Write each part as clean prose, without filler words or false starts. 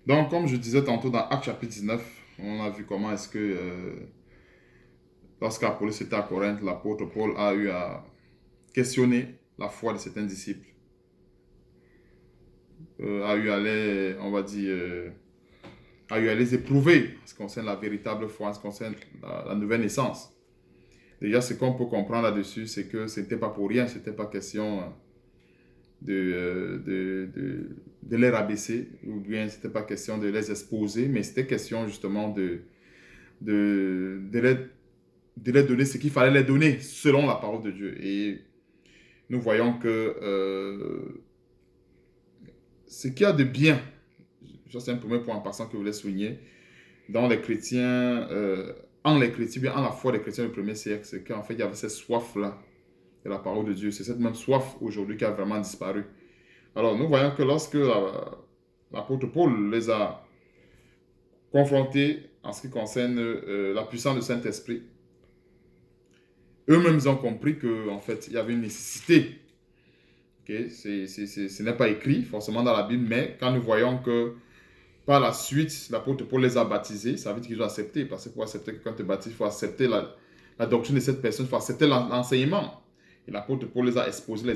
Donc, comme je disais tantôt dans Actes chapitre 19, on a vu comment est-ce que, lorsqu'Apollos était à Corinthe, l'apôtre Paul a eu à questionner la foi de certains disciples, a eu à les, on va dire, a eu à les éprouver en ce qui concerne la véritable foi, en ce qui concerne la nouvelle naissance. Déjà, ce qu'on peut comprendre là-dessus, c'est que ce n'était pas pour rien, ce n'était pas question de les rabaisser, ou bien ce n'était pas question de les exposer, mais c'était question justement de les, de les donner ce qu'il fallait les donner selon la parole de Dieu. Et nous voyons que ce qu'il y a de bien, ça c'est un premier point en passant que je voulais souligner, dans les chrétiens, en les chrétiens, bien en la foi des chrétiens du premier siècle, c'est qu'en fait il y avait cette soif-là de la parole de Dieu. C'est cette même soif aujourd'hui qui a vraiment disparu. Alors nous voyons que lorsque l'apôtre Paul les a confrontés en ce qui concerne la puissance du Saint-Esprit, eux-mêmes ont compris qu'en fait il y avait une nécessité. Okay? Ce n'est pas écrit forcément dans la Bible, mais quand nous voyons que par la suite, l'apôtre Paul les a baptisés, ça veut dire qu'ils ont accepté. Parce que pour accepter que quand tu es baptisé, il faut accepter la doctrine de cette personne, il faut accepter l'enseignement. Et l'apôtre Paul les a exposés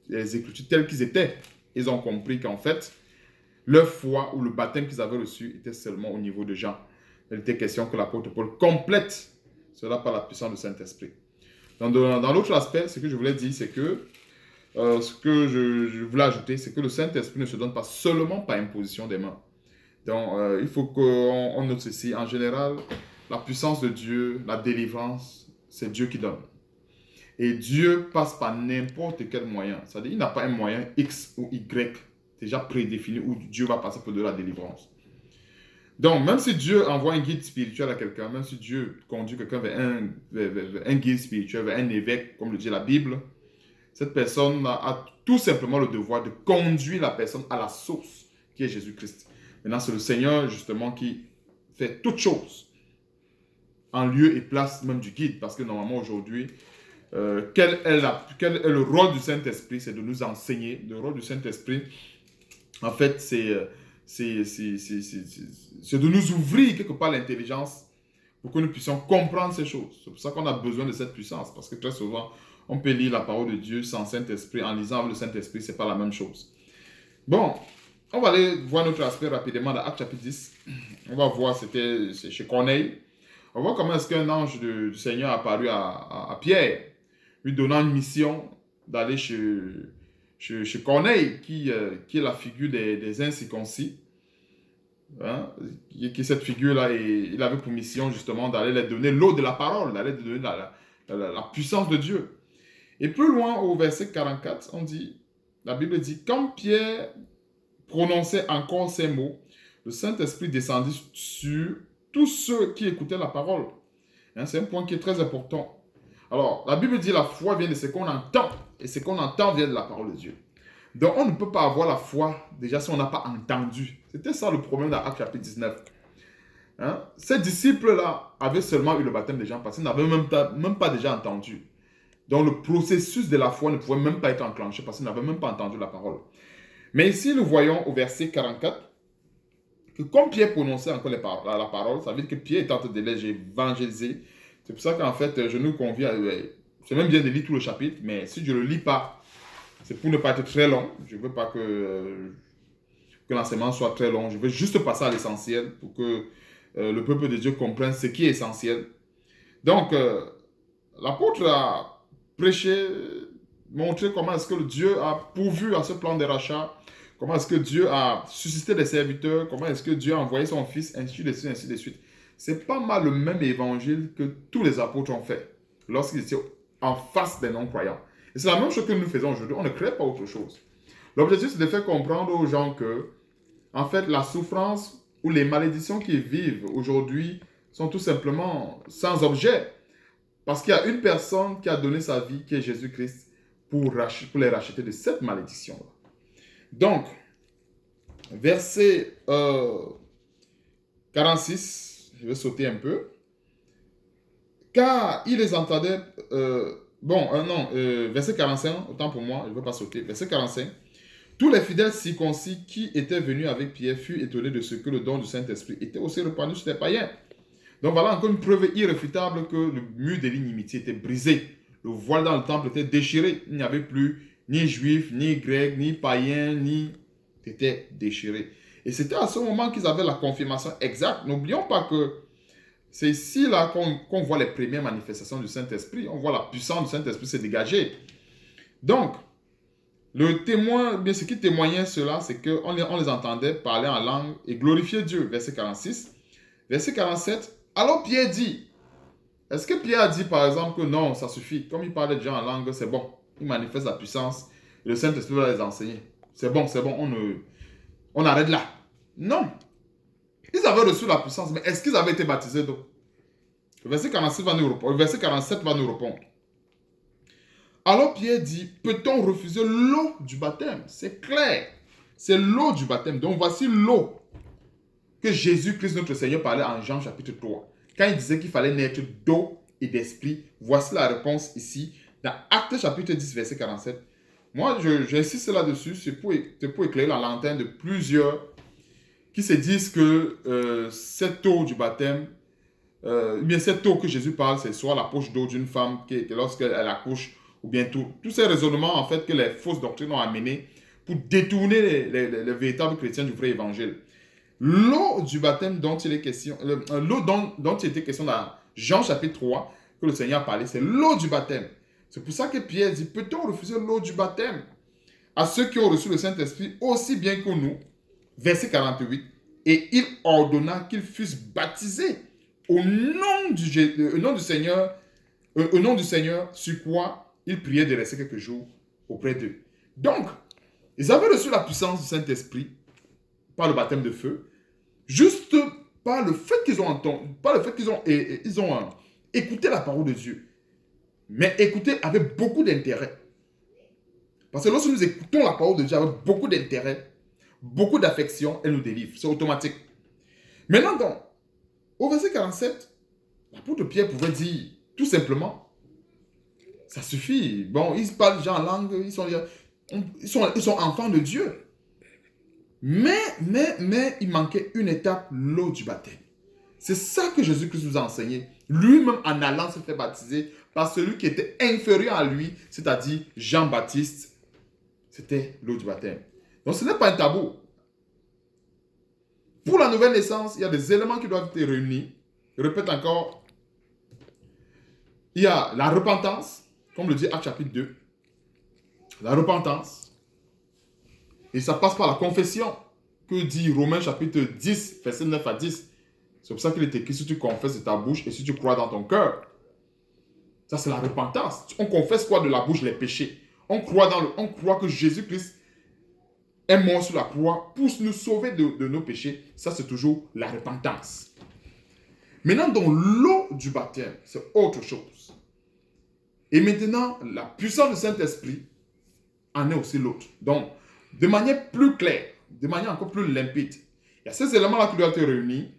les Écritures telles qu'ils étaient. Ils ont compris qu'en fait, leur foi ou le baptême qu'ils avaient reçu était seulement au niveau de Jean. Il était question que l'apôtre Paul complète cela par la puissance du Saint-Esprit. Dans l'autre aspect, ce que je voulais dire, c'est que ce que je voulais ajouter, c'est que le Saint-Esprit ne se donne pas seulement par imposition des mains. Donc, il faut qu'on note ceci. En général, la puissance de Dieu, la délivrance, c'est Dieu qui donne. Et Dieu passe par n'importe quel moyen. C'est-à-dire, il n'a pas un moyen X ou Y déjà prédéfini où Dieu va passer pour de la délivrance. Donc, même si Dieu envoie un guide spirituel à quelqu'un, même si Dieu conduit quelqu'un vers un guide spirituel, vers un évêque, comme le dit la Bible, cette personne a tout simplement le devoir de conduire la personne à la source, qui est Jésus-Christ. Maintenant, c'est le Seigneur, justement, qui fait toutes choses en lieu et place même du guide. Parce que normalement, aujourd'hui, quel est le rôle du Saint-Esprit? C'est de nous enseigner. Le rôle du Saint-Esprit, en fait, c'est de nous ouvrir quelque part l'intelligence pour que nous puissions comprendre ces choses. C'est pour ça qu'on a besoin de cette puissance. Parce que très souvent, on peut lire la parole de Dieu sans Saint-Esprit. En lisant le Saint-Esprit, ce n'est pas la même chose. Bon, on va aller voir notre aspect rapidement dans Actes chapitre 10. On va voir, c'était chez Corneille. On va voir comment est-ce qu'un ange du Seigneur a apparu à Pierre, lui donnant une mission d'aller chez Corneille, qui est la figure des incirconcis. Hein, qui est cette figure-là, et il avait pour mission justement d'aller leur donner l'eau de la parole, d'aller leur donner la puissance de Dieu. Et plus loin, au verset 44, on dit, la Bible dit, quand Pierre prononçait encore ces mots, le Saint-Esprit descendit sur tous ceux qui écoutaient la parole. Hein, c'est un point qui est très important. Alors, la Bible dit la foi vient de ce qu'on entend, et ce qu'on entend vient de la parole de Dieu. Donc, on ne peut pas avoir la foi déjà si on n'a pas entendu. C'était ça le problème dans Actes chapitre 19. Hein? Ces disciples-là avaient seulement eu le baptême des gens parce qu'ils n'avaient même pas déjà entendu. Donc, le processus de la foi ne pouvait même pas être enclenché parce qu'ils n'avaient même pas entendu la parole. Mais ici, nous voyons au verset 44 que comme Pierre prononçait encore la parole, ça veut dire que Pierre est en train de les évangéliser. C'est pour ça qu'en fait, je nous convie à... C'est même bien de lire tout le chapitre, mais si je ne le lis pas, c'est pour ne pas être très long. Je ne veux pas que l'enseignement soit très long. Je veux juste passer à l'essentiel pour que le peuple de Dieu comprenne ce qui est essentiel. Donc, l'apôtre a prêché, montré comment est-ce que Dieu a pourvu à ce plan de rachat, comment est-ce que Dieu a suscité des serviteurs, comment est-ce que Dieu a envoyé son fils, ainsi de suite, ainsi de suite. C'est pas mal le même évangile que tous les apôtres ont fait lorsqu'ils étaient en face des non-croyants. Et c'est la même chose que nous faisons aujourd'hui. On ne crée pas autre chose. L'objectif, c'est de faire comprendre aux gens que, en fait, la souffrance ou les malédictions qu'ils vivent aujourd'hui sont tout simplement sans objet. Parce qu'il y a une personne qui a donné sa vie, qui est Jésus-Christ, pour les racheter de cette malédiction-là. Donc, verset 46, je vais sauter un peu. Car il les entendait... verset 45, autant pour moi, je ne vais pas sauter. Verset 45. Tous les fidèles circoncis qui étaient venus avec Pierre furent étonnés de ce que le don du Saint-Esprit était aussi répandu sur les païens. Donc voilà encore une preuve irréfutable que le mur de l'inimitié était brisé. Le voile dans le temple était déchiré. Il n'y avait plus ni juifs, ni grecs, ni païens, ni... C'était déchiré. Et c'était à ce moment qu'ils avaient la confirmation exacte. N'oublions pas que c'est ici là qu'on voit les premières manifestations du Saint-Esprit. On voit la puissance du Saint-Esprit se dégager. Donc, le témoin, bien ce qui témoignait cela, c'est qu'on on les entendait parler en langue et glorifier Dieu. Verset 46. Verset 47. Alors Pierre dit, est-ce que Pierre a dit par exemple que non, ça suffit? Comme il parlait déjà en langue, c'est bon. Il manifeste la puissance et le Saint-Esprit va les enseigner. C'est bon, on arrête là. Non. Ils avaient reçu la puissance, mais est-ce qu'ils avaient été baptisés d'eau? Le verset 47 va nous répondre. Alors Pierre dit, peut-on refuser l'eau du baptême? C'est clair. C'est l'eau du baptême. Donc voici l'eau que Jésus-Christ notre Seigneur parlait en Jean chapitre 3. Quand il disait qu'il fallait naître d'eau et d'esprit, voici la réponse ici dans Actes chapitre 10 verset 47. Moi, j'insiste là-dessus, c'est pour éclairer la lanterne de plusieurs qui se disent que cette eau du baptême, bien cette eau que Jésus parle, c'est soit la poche d'eau d'une femme qui lorsqu'elle accouche, ou bien tous ces raisonnements en fait que les fausses doctrines ont amenés pour détourner les véritables chrétiens du vrai évangile. L'eau du baptême dont il est question, l'eau dont il était question dans Jean chapitre 3, que le Seigneur a parlé, c'est l'eau du baptême. C'est pour ça que Pierre dit, peut-on refuser l'eau du baptême à ceux qui ont reçu le Saint-Esprit aussi bien que nous? Verset 48. Et il ordonna qu'ils fussent baptisés au nom du Seigneur, sur quoi il priait de rester quelques jours auprès d'eux. Donc, ils avaient reçu la puissance du Saint-Esprit par le baptême de feu, juste par le fait qu'ils ont entendu, par le fait qu'ils ont écouté la parole de Dieu. Mais écouter avec beaucoup d'intérêt. Parce que lorsque nous écoutons la parole de Dieu avec beaucoup d'intérêt, beaucoup d'affection, elle nous délivre. C'est automatique. Maintenant, donc, au verset 47, l'apôtre Pierre pouvait dire tout simplement, ça suffit. Bon, ils parlent déjà en langue, ils sont enfants de Dieu. Mais, il manquait une étape, l'eau du baptême. C'est ça que Jésus-Christ nous a enseigné. Lui-même, en allant se faire baptiser par celui qui était inférieur à lui, c'est-à-dire Jean-Baptiste, c'était l'eau du baptême. Donc, ce n'est pas un tabou. Pour la nouvelle naissance, il y a des éléments qui doivent être réunis. Je répète encore. Il y a la repentance, comme le dit Actes chapitre 2. La repentance. Et ça passe par la confession. Que dit Romains chapitre 10, verset 9 à 10. C'est pour ça qu'il est écrit, si tu confesses de ta bouche et si tu crois dans ton cœur. Ça, c'est la repentance. On confesse quoi de la bouche? Les péchés. On croit que Jésus-Christ est mort sur la croix pour nous sauver de nos péchés. Ça, c'est toujours la repentance. Maintenant, dans l'eau du baptême, c'est autre chose. Et maintenant, la puissance du Saint-Esprit en est aussi l'autre. Donc, de manière plus claire, de manière encore plus limpide, il y a ces éléments-là qui doivent être réunis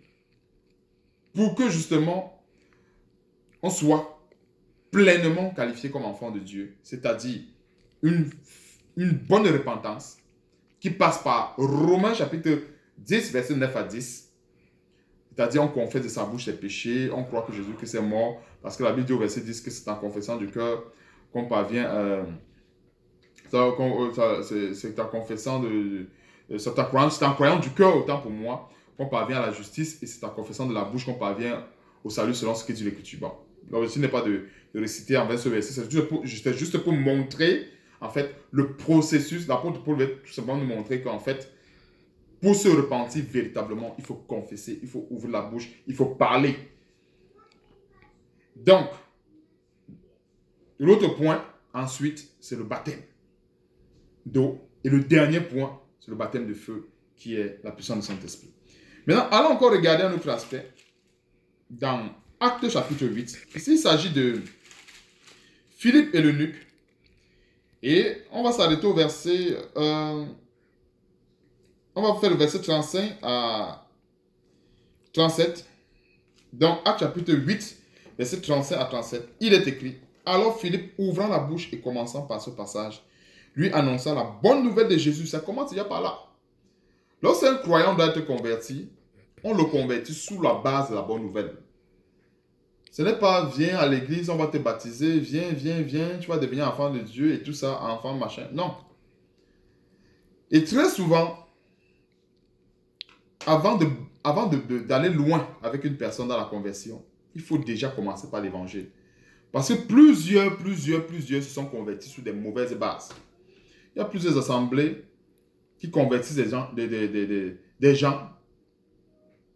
pour que justement, on soit pleinement qualifié comme enfant de Dieu, c'est-à-dire une bonne repentance qui passe par Romains chapitre 10, verset 9 à 10. C'est-à-dire, on confesse de sa bouche ses péchés, on croit que Jésus-Christ est mort, parce que la Bible dit au verset 10 que c'est en confessant du cœur qu'on parvient, c'est en confessant c'est en croyant du cœur autant pour moi qu'on parvient à la justice, et c'est en confessant de la bouche qu'on parvient au salut selon ce que dit l'Écriture. Bon, l'objectif n'est pas de réciter en ce verset, c'est juste pour montrer en fait le processus. L'apôtre Paul veut tout simplement nous montrer qu'en fait, pour se repentir véritablement, il faut confesser, il faut ouvrir la bouche, il faut parler. Donc, l'autre point, ensuite, c'est le baptême d'eau. Et le dernier point, c'est le baptême de feu, qui est la puissance du Saint-Esprit. Maintenant, allons encore regarder un autre aspect. Dans Actes chapitre 8, ici, il s'agit de Philippe et l'eunuque. Et on va s'arrêter au verset... on va faire le verset 35 à 37. Dans Actes chapitre 8, verset 35 à 37, il est écrit: alors Philippe, ouvrant la bouche et commençant par ce passage, lui annonça la bonne nouvelle de Jésus. Ça commence déjà par là. Lorsqu'un croyant doit être converti, on le convertit sous la base de la bonne nouvelle. Ce n'est pas viens à l'église, on va te baptiser, viens, tu vas devenir enfant de Dieu et tout ça, enfant machin. Non. Et très souvent, avant d'aller loin avec une personne dans la conversion, il faut déjà commencer par l'évangile. Parce que plusieurs se sont convertis sous des mauvaises bases. Il y a plusieurs assemblées qui convertissent des gens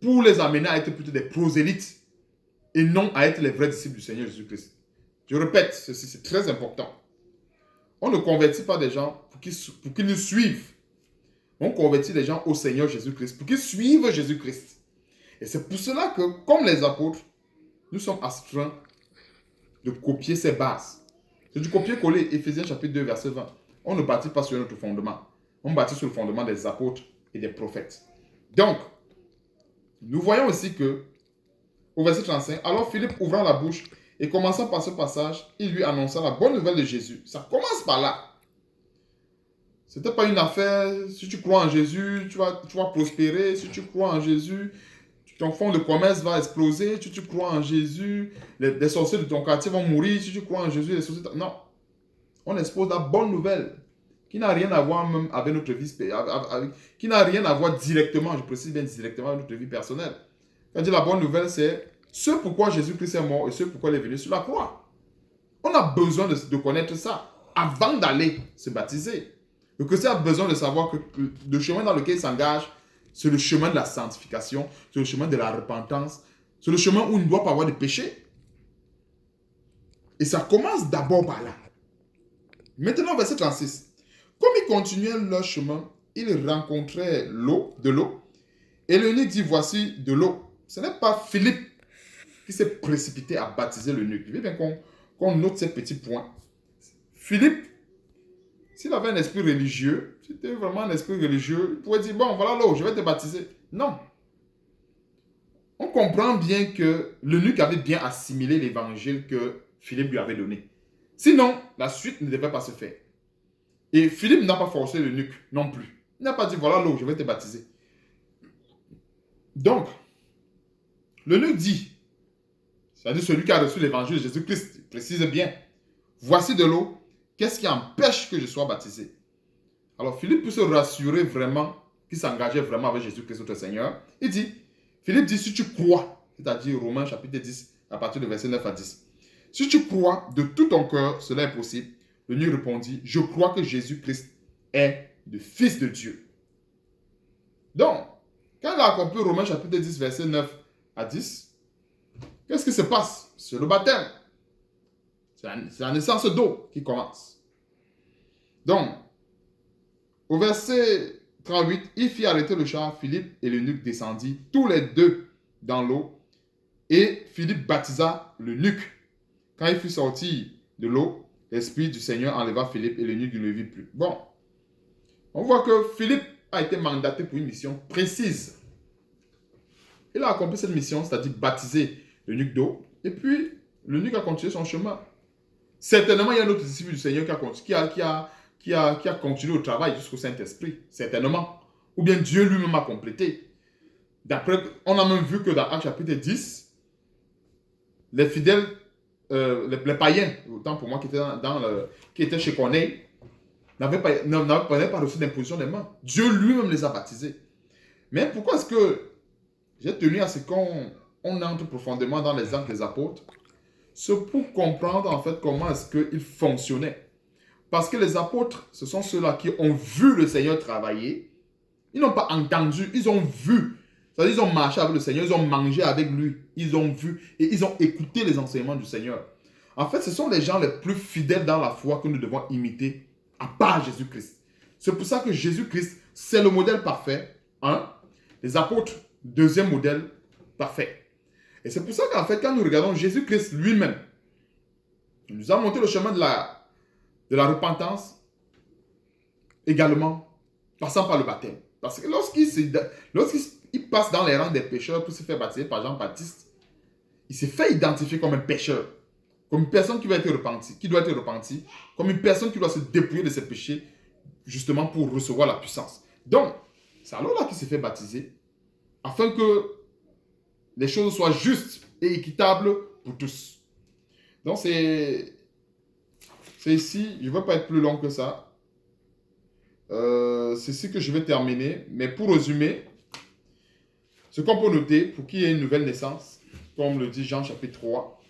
pour les amener à être plutôt des prosélytes et non à être les vrais disciples du Seigneur Jésus-Christ. Je répète, ceci c'est très important. On ne convertit pas des gens pour qu'ils nous suivent. On convertit les gens au Seigneur Jésus-Christ pour qu'ils suivent Jésus-Christ. Et c'est pour cela que, comme les apôtres, nous sommes astreints de copier ces bases. C'est du copier-coller. Éphésiens chapitre 2, verset 20. On ne bâtit pas sur notre fondement. On bâtit sur le fondement des apôtres et des prophètes. Donc, nous voyons aussi que, au verset 35, alors Philippe ouvrant la bouche et commençant par ce passage, il lui annonça la bonne nouvelle de Jésus. Ça commence par là. Ce n'était pas une affaire, si tu crois en Jésus, tu vas prospérer. Si tu crois en Jésus, ton fonds de commerce va exploser. Si tu crois en Jésus, les sorciers de ton quartier vont mourir. Si tu crois en Jésus, les sorciers... Non. On expose la bonne nouvelle qui n'a rien à voir même avec notre vie, qui n'a rien à voir directement, je précise bien directement, avec notre vie personnelle. Quand je dis la bonne nouvelle, c'est ce pourquoi Jésus-Christ est mort et ce pourquoi il est venu sur la croix. On a besoin de connaître ça avant d'aller se baptiser. Le chrétien a besoin de savoir que le chemin dans lequel il s'engage, c'est le chemin de la sanctification, c'est le chemin de la repentance, c'est le chemin où il ne doit pas avoir de péché. Et ça commence d'abord par là. Maintenant, verset 36. Comme ils continuaient leur chemin, ils rencontraient de l'eau, et l'eunuque dit, voici de l'eau. Ce n'est pas Philippe qui s'est précipité à baptiser l'eunuque. Je veux bien qu'on note ces petits points. Philippe, s'il avait un esprit religieux, si c'était vraiment un esprit religieux, il pourrait dire, bon, voilà l'eau, je vais te baptiser. Non. On comprend bien que l'eunuque avait bien assimilé l'évangile que Philippe lui avait donné. Sinon, la suite ne devait pas se faire. Et Philippe n'a pas forcé l'eunuque non plus. Il n'a pas dit, voilà l'eau, je vais te baptiser. Donc, l'eunuque dit, c'est-à-dire celui qui a reçu l'évangile de Jésus-Christ, précise bien, voici de l'eau, qu'est-ce qui empêche que je sois baptisé? Alors, Philippe peut se rassurer vraiment qu'il s'engageait vraiment avec Jésus-Christ, notre Seigneur. Il dit, Philippe dit, si tu crois, c'est-à-dire Romains chapitre 10, à partir de verset 9 à 10, si tu crois de tout ton cœur, cela est possible. L'eunuque répondit, je crois que Jésus-Christ est le Fils de Dieu. Donc, quand il a accompli Romains chapitre 10, verset 9 à 10, qu'est-ce qui se passe? C'est le baptême. C'est la naissance d'eau qui commence. Donc, au verset 38, il fit arrêter le char, Philippe et l'eunuque descendit tous les deux dans l'eau, et Philippe baptisa l'eunuque. Quand il fut sorti de l'eau, l'Esprit du Seigneur enleva Philippe et l'eunuque ne le vit plus. Bon, on voit que Philippe a été mandaté pour une mission précise. Il a accompli cette mission, c'est-à-dire baptiser l'eunuque d'eau, et puis l'eunuque a continué son chemin. Certainement, il y a un autre disciple du Seigneur qui a continué au travail jusqu'au Saint-Esprit, certainement. Ou bien Dieu lui-même a complété. D'après, on a même vu que dans Actes chapitre 10, les fidèles, les païens, autant pour moi qui étaient chez Corneille, n'avaient pas reçu d'imposition des mains. Dieu lui-même les a baptisés. Mais pourquoi est-ce que j'ai tenu à ce qu'on entre profondément dans les actes des apôtres? C'est pour comprendre en fait comment est-ce qu'ils fonctionnaient. Parce que les apôtres, ce sont ceux-là qui ont vu le Seigneur travailler. Ils n'ont pas entendu, ils ont vu. C'est-à-dire ils ont marché avec le Seigneur, ils ont mangé avec lui. Ils ont vu et ils ont écouté les enseignements du Seigneur. En fait, ce sont les gens les plus fidèles dans la foi que nous devons imiter, à part Jésus-Christ. C'est pour ça que Jésus-Christ, c'est le modèle parfait. Un. Les apôtres, deuxième modèle parfait. Et c'est pour ça qu'en fait, quand nous regardons Jésus-Christ lui-même, il nous a montré le chemin de la repentance, également, passant par le baptême. Parce que lorsqu'il passe dans les rangs des pécheurs pour se faire baptiser par Jean-Baptiste, il s'est fait identifier comme un pécheur. comme une personne qui va être repentie, qui doit être repentie, comme une personne qui doit se dépouiller de ses péchés, justement pour recevoir la puissance. Donc, c'est alors là qu'il s'est fait baptiser, afin que les choses soient justes et équitables pour tous. Donc, c'est ici, je ne veux pas être plus long que ça. C'est ici que je vais terminer. Mais pour résumer, ce qu'on peut noter, pour qu'il y ait une nouvelle naissance, comme le dit Jean chapitre 3,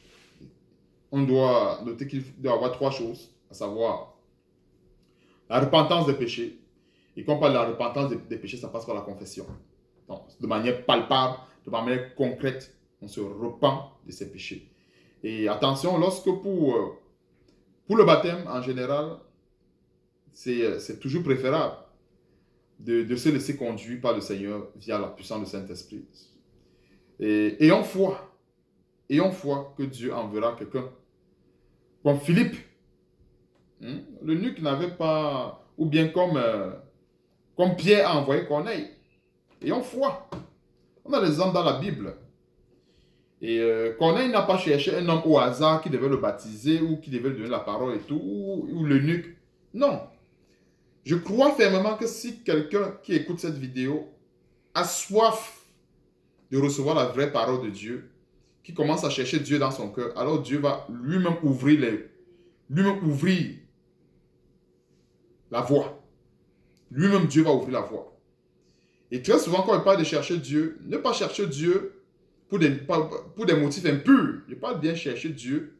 on doit noter qu'il doit y avoir 3 choses, à savoir la repentance des péchés. Et quand on parle de la repentance des péchés, ça passe par la confession. Donc, de manière palpable, de manière concrète, on se repent de ses péchés. Et attention, lorsque pour le baptême en général, c'est toujours préférable de se laisser conduire par le Seigneur via la puissance du Saint-Esprit. Et ayons foi que Dieu enverra quelqu'un. Comme Philippe, l'eunuque n'avait pas, ou bien comme Pierre a envoyé Corneille. Ayons foi. On a des exemples dans la Bible. Et Corneille n'a pas cherché un homme au hasard qui devait le baptiser ou qui devait lui donner la parole et tout, ou l'eunuque. Non. Je crois fermement que si quelqu'un qui écoute cette vidéo a soif de recevoir la vraie parole de Dieu, qui commence à chercher Dieu dans son cœur, alors Dieu va lui-même ouvrir la voie. Lui-même, Dieu va ouvrir la voie. Et très souvent, quand on parle de chercher Dieu, ne pas chercher Dieu pour des motifs impurs. Je parle bien chercher Dieu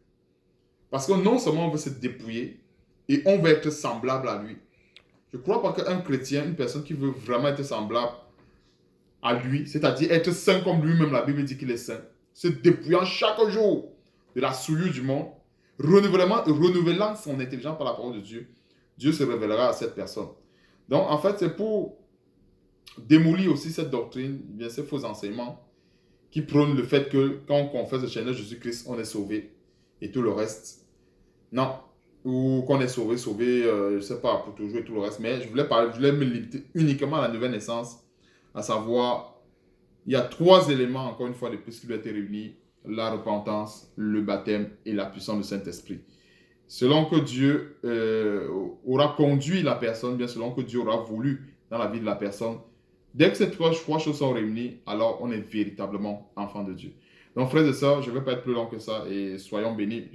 parce que non seulement on veut se dépouiller et on veut être semblable à lui. Je ne crois pas qu'un chrétien, une personne qui veut vraiment être semblable à lui, c'est-à-dire être saint comme lui-même, la Bible dit qu'il est saint, se dépouillant chaque jour de la souillure du monde, renouvelant son intelligence par la parole de Dieu, Dieu se révélera à cette personne. Donc, en fait, c'est pour démolir aussi cette doctrine, bien ces faux enseignements qui prônent le fait que quand on confesse le Seigneur Jésus-Christ, on est sauvé et tout le reste. Non. Ou qu'on est sauvé, je ne sais pas, pour toujours et tout le reste. Mais je voulais me limiter uniquement à la nouvelle naissance, à savoir, il y a 3 éléments, encore une fois, de plus qui doivent être réunis: la repentance, le baptême et la puissance du Saint-Esprit. Selon que Dieu aura conduit la personne, bien selon que Dieu aura voulu dans la vie de la personne, dès que ces 3 choses sont réunies, alors on est véritablement enfant de Dieu. Donc, frères et sœurs, je ne vais pas être plus long que ça et soyons bénis.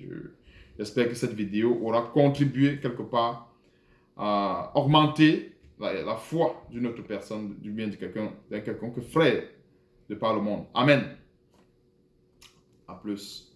J'espère que cette vidéo aura contribué quelque part à augmenter la foi d'une autre personne, du bien de quelqu'un que frère de par le monde. Amen. À plus.